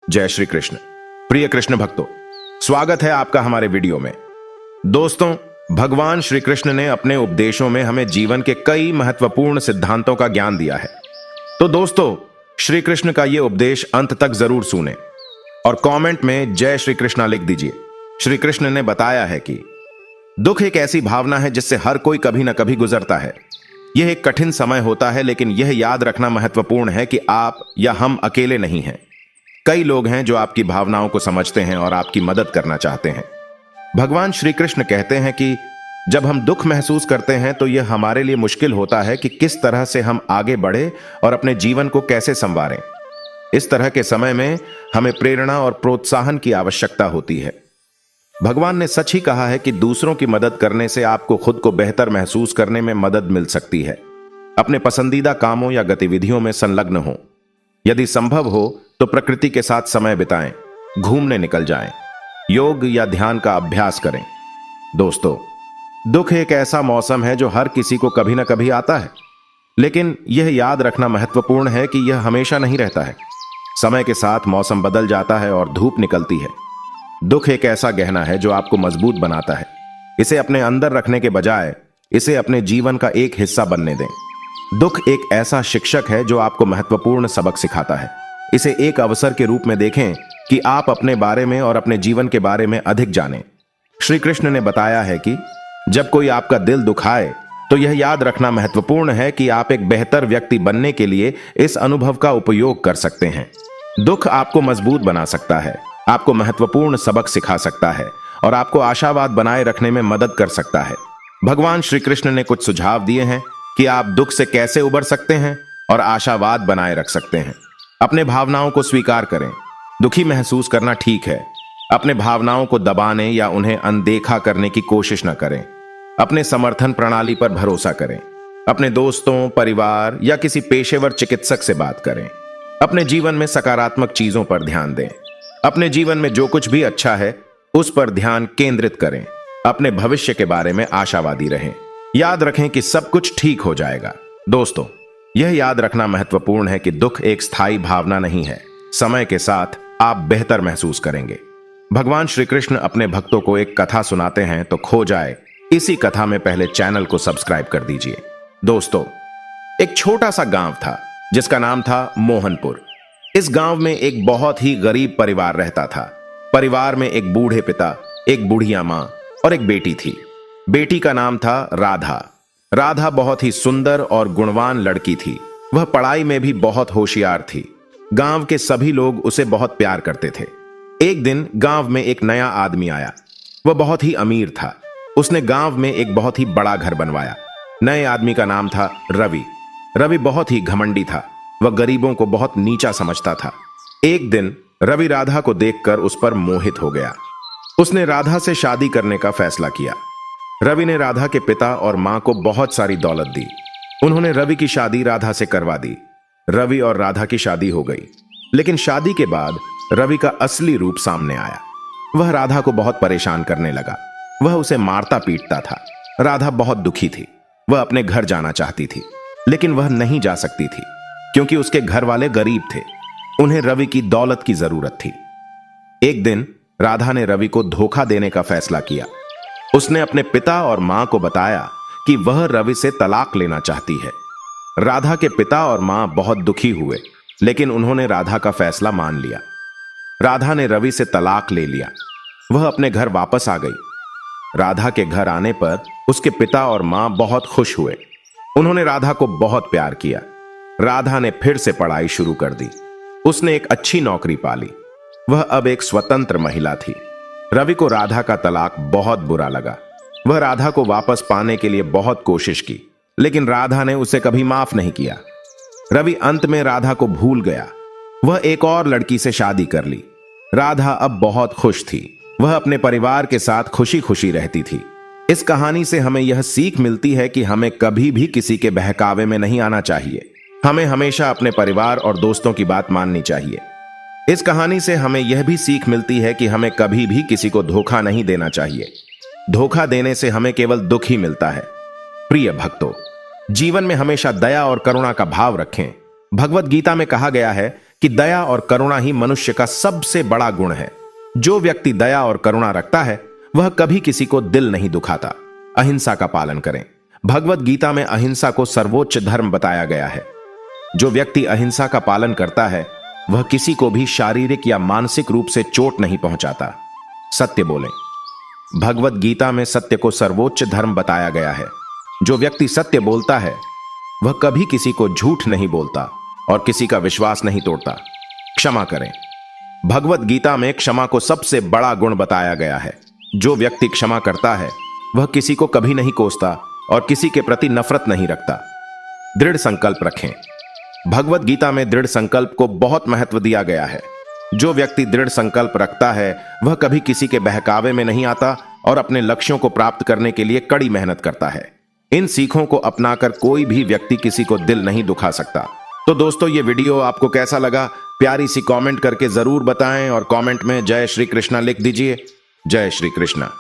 जय श्री कृष्ण। प्रिय कृष्ण भक्तों, स्वागत है आपका हमारे वीडियो में। दोस्तों, भगवान श्री कृष्ण ने अपने उपदेशों में हमें जीवन के कई महत्वपूर्ण सिद्धांतों का ज्ञान दिया है। तो दोस्तों, श्री कृष्ण का यह उपदेश अंत तक जरूर सुने और कमेंट में जय श्री कृष्णा लिख दीजिए। श्री कृष्ण ने बताया है कि दुख एक ऐसी भावना है जिससे हर कोई कभी ना कभी गुजरता है। यह एक कठिन समय होता है, लेकिन यह याद रखना महत्वपूर्ण है कि आप या हम अकेले नहीं हैं। कई लोग हैं जो आपकी भावनाओं को समझते हैं और आपकी मदद करना चाहते हैं। भगवान श्री कृष्ण कहते हैं कि जब हम दुख महसूस करते हैं तो यह हमारे लिए मुश्किल होता है कि किस तरह से हम आगे बढ़े और अपने जीवन को कैसे संवारें। इस तरह के समय में हमें प्रेरणा और प्रोत्साहन की आवश्यकता होती है। भगवान ने सच ही कहा है कि दूसरों की मदद करने से आपको खुद को बेहतर महसूस करने में मदद मिल सकती है। अपने पसंदीदा कामों या गतिविधियों में संलग्न हो। यदि संभव हो तो प्रकृति के साथ समय बिताएं, घूमने निकल जाएं, योग या ध्यान का अभ्यास करें। दोस्तों, दुख एक ऐसा मौसम है जो हर किसी को कभी ना कभी आता है, लेकिन यह याद रखना महत्वपूर्ण है कि यह हमेशा नहीं रहता है। समय के साथ मौसम बदल जाता है और धूप निकलती है। दुख एक ऐसा गहना है जो आपको मजबूत बनाता है। इसे अपने अंदर रखने के बजाय इसे अपने जीवन का एक हिस्सा बनने दें। दुख एक ऐसा शिक्षक है जो आपको महत्वपूर्ण सबक सिखाता है। इसे एक अवसर के रूप में देखें कि आप अपने बारे में और अपने जीवन के बारे में अधिक जानें। श्री कृष्ण ने बताया है कि जब कोई आपका दिल दुखाए तो यह याद रखना महत्वपूर्ण है कि आप एक बेहतर व्यक्ति बनने के लिए इस अनुभव का उपयोग कर सकते हैं। दुख आपको मजबूत बना सकता है, आपको महत्वपूर्ण सबक सिखा सकता है और आपको आशावाद बनाए रखने में मदद कर सकता है। भगवान श्री कृष्ण ने कुछ सुझाव दिए हैं कि आप दुख से कैसे उबर सकते हैं और आशावाद बनाए रख सकते हैं। अपने भावनाओं को स्वीकार करें। दुखी महसूस करना ठीक है। अपने भावनाओं को दबाने या उन्हें अनदेखा करने की कोशिश न करें। अपने समर्थन प्रणाली पर भरोसा करें। अपने दोस्तों, परिवार या किसी पेशेवर चिकित्सक से बात करें। अपने जीवन में सकारात्मक चीजों पर ध्यान दें। अपने जीवन में जो कुछ भी अच्छा है उस पर ध्यान केंद्रित करें। अपने भविष्य के बारे में आशावादी रहें। याद रखें कि सब कुछ ठीक हो जाएगा। दोस्तों, यह याद रखना महत्वपूर्ण है कि दुख एक स्थायी भावना नहीं है। समय के साथ आप बेहतर महसूस करेंगे। भगवान श्री कृष्ण अपने भक्तों को एक कथा सुनाते हैं तो खो जाए इसी कथा में पहले चैनल को सब्सक्राइब कर दीजिए। दोस्तों, एक छोटा सा गांव था जिसका नाम था मोहनपुर। इस गांव में एक बहुत ही गरीब परिवार रहता था। परिवार में एक बूढ़े पिता, एक बुढ़िया मां और एक बेटी थी। बेटी का नाम था राधा। राधा बहुत ही सुंदर और गुणवान लड़की थी। वह पढ़ाई में भी बहुत होशियार थी। गांव के सभी लोग उसे बहुत प्यार करते थे। एक दिन गांव में एक नया आदमी आया। वह बहुत ही अमीर था। उसने गांव में एक बहुत ही बड़ा घर बनवाया। नए आदमी का नाम था रवि। रवि बहुत ही घमंडी था। वह गरीबों को बहुत नीचा समझता था। एक दिन रवि राधा को देखकर उस पर मोहित हो गया। उसने राधा से शादी करने का फैसला किया। रवि ने राधा के पिता और मां को बहुत सारी दौलत दी। उन्होंने रवि की शादी राधा से करवा दी। रवि और राधा की शादी हो गई। लेकिन शादी के बाद रवि का असली रूप सामने आया। वह राधा को बहुत परेशान करने लगा। वह उसे मारता पीटता था। राधा बहुत दुखी थी। वह अपने घर जाना चाहती थी, लेकिन वह नहीं जा सकती थी क्योंकि उसके घर वाले गरीब थे। उन्हें रवि की दौलत की जरूरत थी। एक दिन राधा ने रवि को धोखा देने का फैसला किया। उसने अपने पिता और मां को बताया कि वह रवि से तलाक लेना चाहती है। राधा के पिता और मां बहुत दुखी हुए, लेकिन उन्होंने राधा का फैसला मान लिया। राधा ने रवि से तलाक ले लिया। वह अपने घर वापस आ गई। राधा के घर आने पर उसके पिता और मां बहुत खुश हुए। उन्होंने राधा को बहुत प्यार किया। राधा ने फिर से पढ़ाई शुरू कर दी। उसने एक अच्छी नौकरी पाली। वह अब एक स्वतंत्र महिला थी। रवि को राधा का तलाक बहुत बुरा लगा। वह राधा को वापस पाने के लिए बहुत कोशिश की, लेकिन राधा ने उसे कभी माफ नहीं किया। रवि अंत में राधा को भूल गया। वह एक और लड़की से शादी कर ली। राधा अब बहुत खुश थी। वह अपने परिवार के साथ खुशी खुशी रहती थी। इस कहानी से हमें यह सीख मिलती है कि हमें कभी भी किसी के बहकावे में नहीं आना चाहिए। हमें हमेशा अपने परिवार और दोस्तों की बात माननी चाहिए। इस कहानी से हमें यह भी सीख मिलती है कि हमें कभी भी किसी को धोखा नहीं देना चाहिए। धोखा देने से हमें केवल दुख ही मिलता है। प्रिय भक्तों, जीवन में हमेशा दया और करुणा का भाव रखें। भगवत गीता में कहा गया है कि दया और करुणा ही मनुष्य का सबसे बड़ा गुण है। जो व्यक्ति दया और करुणा रखता है वह कभी किसी को दिल नहीं दुखाता। अहिंसा का पालन करें। भगवत गीता में अहिंसा को सर्वोच्च धर्म बताया गया है। जो व्यक्ति अहिंसा का पालन करता है वह किसी को भी शारीरिक या मानसिक रूप से चोट नहीं पहुंचाता। सत्य बोलें। भगवत गीता में सत्य को सर्वोच्च धर्म बताया गया है। जो व्यक्ति सत्य बोलता है वह कभी किसी को झूठ नहीं बोलता और किसी का विश्वास नहीं तोड़ता। क्षमा करें। भगवत गीता में क्षमा को सबसे बड़ा गुण बताया गया है। जो व्यक्ति क्षमा करता है वह किसी को कभी नहीं कोसता और किसी के प्रति नफरत नहीं रखता। दृढ़ संकल्प रखें। भगवत गीता में दृढ़ संकल्प को बहुत महत्व दिया गया है। जो व्यक्ति दृढ़ संकल्प रखता है वह कभी किसी के बहकावे में नहीं आता और अपने लक्ष्यों को प्राप्त करने के लिए कड़ी मेहनत करता है। इन सीखों को अपनाकर कोई भी व्यक्ति किसी को दिल नहीं दुखा सकता। तो दोस्तों, ये वीडियो आपको कैसा लगा प्यारी सी कमेंट करके जरूर बताएं और कमेंट में जय श्री कृष्णा लिख दीजिए। जय श्री कृष्णा।